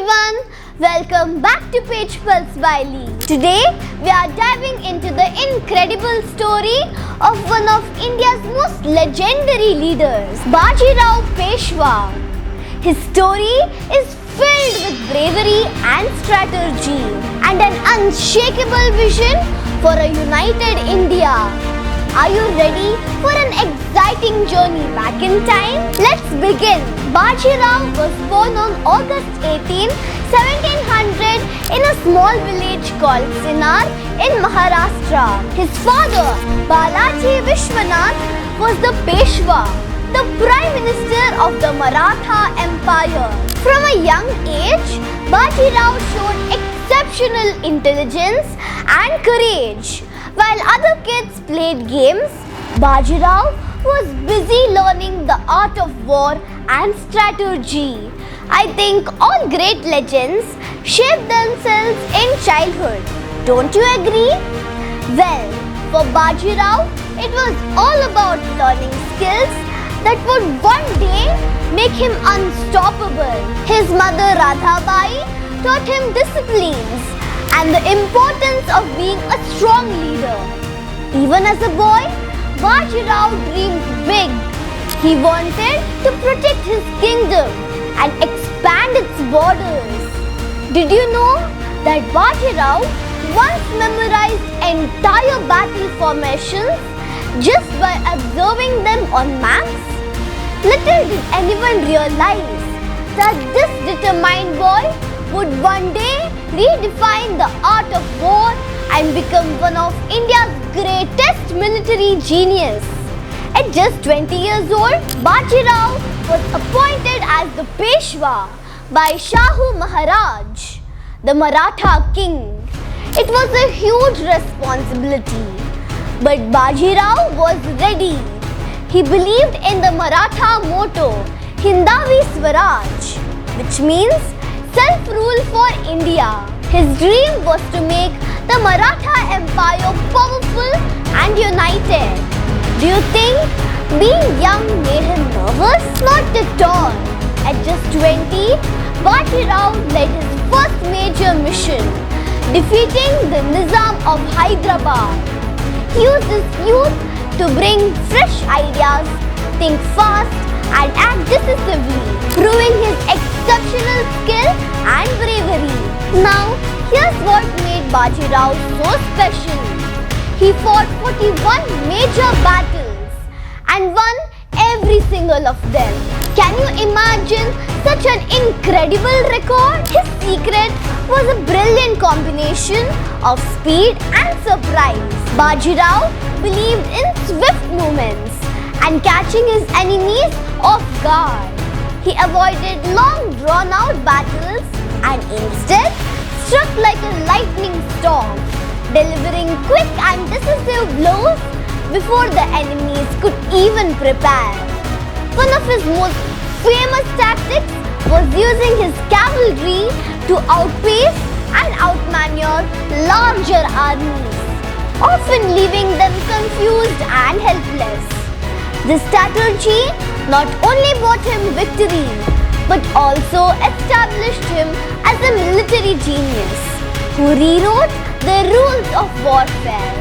everyone, welcome back to Page Pulse by Lee. Today we are diving into the incredible story of one of India's most legendary leaders, Baji Rao Peshwa. His story is filled with bravery and strategy and an unshakable vision for a united India. Are you ready for an exciting journey back in time? Let's begin. Baji Rao was born on August 18, 1700 in a small village called Sinnar in Maharashtra. His father, Balaji Vishwanath, was the Peshwa, the Prime Minister of the Maratha Empire. From a young age, Baji Rao showed exceptional intelligence and courage. While other kids played games, Baji Rao was busy learning the art of war and strategy. I think all great legends shape themselves in childhood. Don't you agree? Well, for Baji Rao, it was all about learning skills that would one day make him unstoppable. His mother Radhabai taught him disciplines and the importance of being a strong leader. Even as a boy, Baji Rao dreamed big. He wanted to protect his kingdom and expand its borders. Did you know that Baji Rao once memorized entire battle formations just by observing them on maps? Little did anyone realize that this determined boy would one day redefine the art of war and become one of India's greatest military genius. At just 20 years old, Baji Rao was appointed as the Peshwa by Shahu Maharaj, the Maratha king. It was a huge responsibility, but Baji Rao was ready. He believed in the Maratha motto, Hindavi Swaraj, which means self-rule for India. His dream was to make the Maratha Empire powerful and united. Do you think being young made him nervous? Not at all. At just 20, Baji Rao led his first major mission, defeating the Nizam of Hyderabad. He used his youth to bring fresh ideas, think fast and act decisively, proving his exceptional skill and bravery. Now, here's what made Baji Rao so special. He fought 41 major battles and won every single of them. Can you imagine such an incredible record? His secret was a brilliant combination of speed and surprise. Baji Rao believed in swift movements and catching his enemies off guard. He avoided long drawn-out battles and instead struck like a lightning storm, delivering quick and decisive blows before the enemies could even prepare. One of his most famous tactics was using his cavalry to outpace and outmaneuver larger armies, often leaving them confused and helpless. This strategy not only brought him victory, but also established him as a military genius who rewrote the rules of warfare.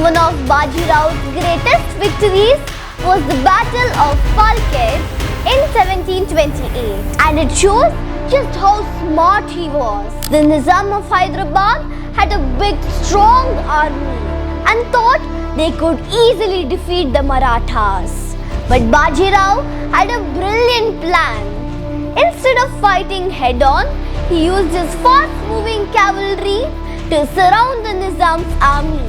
One of Baji Rao's greatest victories was the Battle of Palked in 1728, and it shows just how smart he was. The Nizam of Hyderabad had a big, strong army and thought they could easily defeat the Marathas. But Baji Rao had a brilliant plan. Instead of fighting head-on, he used his fast-moving cavalry to surround the Nizam's army.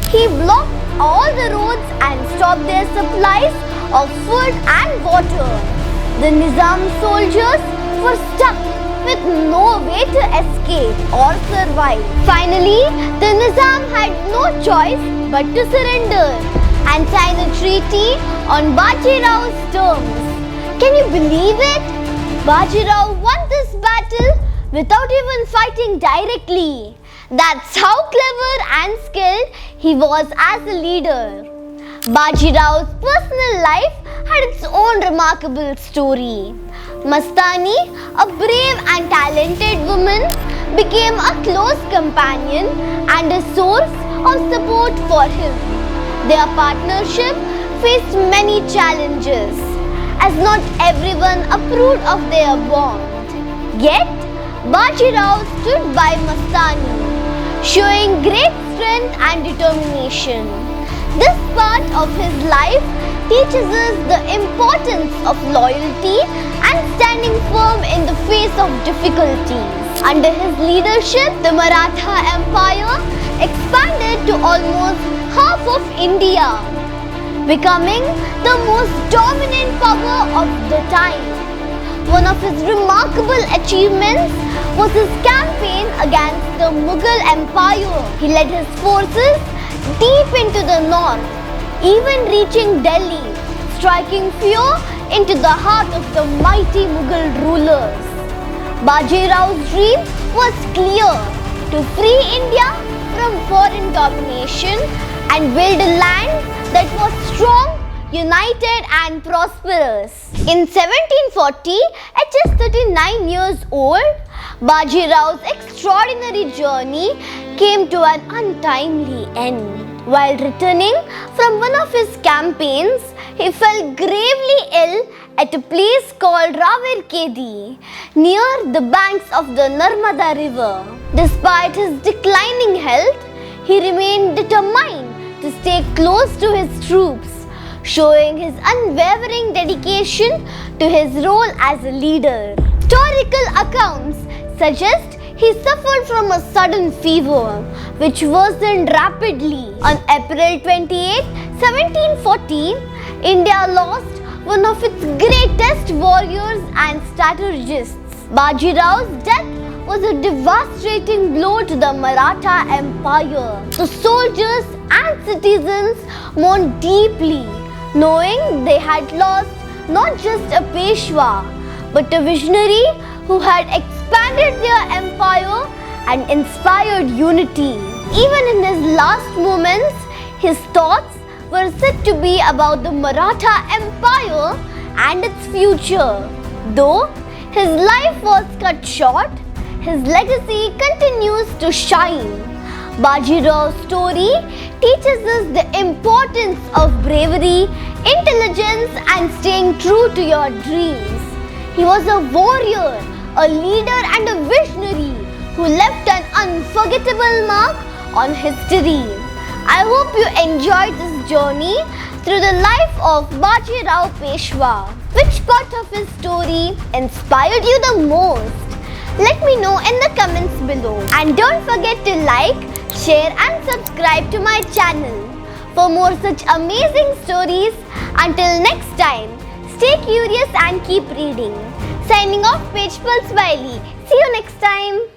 He blocked all the roads and stopped their supplies of food and water. The Nizam soldiers were stuck with no way to escape or survive. Finally, the Nizam had no choice but to surrender and sign a treaty on Baji Rao's terms. Can you believe it? Baji Rao won this battle without even fighting directly. That's how clever and skilled he was as a leader. Baji Rao's personal life had its own remarkable story. Mastani, a brave and talented woman, became a close companion and a source of support for him. Their partnership faced many challenges, as not everyone approved of their bond. Yet, Baji Rao stood by Mastani, showing great strength and determination. This part of his life teaches us the importance of loyalty and standing firm in the face of difficulties. Under his leadership, the Maratha Empire expanded to almost half of India, becoming the most dominant power of the time. One of his remarkable achievements was his campaign against the Mughal Empire. He led his forces deep into the north, even reaching Delhi, striking fear into the heart of the mighty Mughal rulers. Baji Rao's dream was clear: to free India from foreign domination and build a land that was strong, united and prosperous. In 1740, at just 39 years old, Baji Rao's extraordinary journey came to an untimely end. While returning from one of his campaigns, he fell gravely ill at a place called Rawalpindi, near the banks of the Narmada River. Despite his declining health, he remained determined to stay close to his troops, showing his unwavering dedication to his role as a leader. Historical accounts suggest he suffered from a sudden fever, which worsened rapidly. On April 28, 1740, India lost one of its greatest warriors and strategists. Baji Rao's death was a devastating blow to the Maratha Empire. The soldiers and citizens mourned deeply, knowing they had lost not just a Peshwa, but a visionary who had expanded their empire and inspired unity. Even in his last moments, his thoughts were said to be about the Maratha Empire and its future. Though his life was cut short, his legacy continues to shine. Baji Rao's story teaches us the importance of bravery, intelligence and staying true to your dreams. He was a warrior, a leader and a visionary who left an unforgettable mark on history. I hope you enjoyed this journey through the life of Baji Rao Peshwa. Which part of his story inspired you the most? Let me know in the comments below. And don't forget to like, share and subscribe to my channel for more such amazing stories. Until next time, stay curious and keep reading. Signing off, Page Pulse Wiley. See you next time.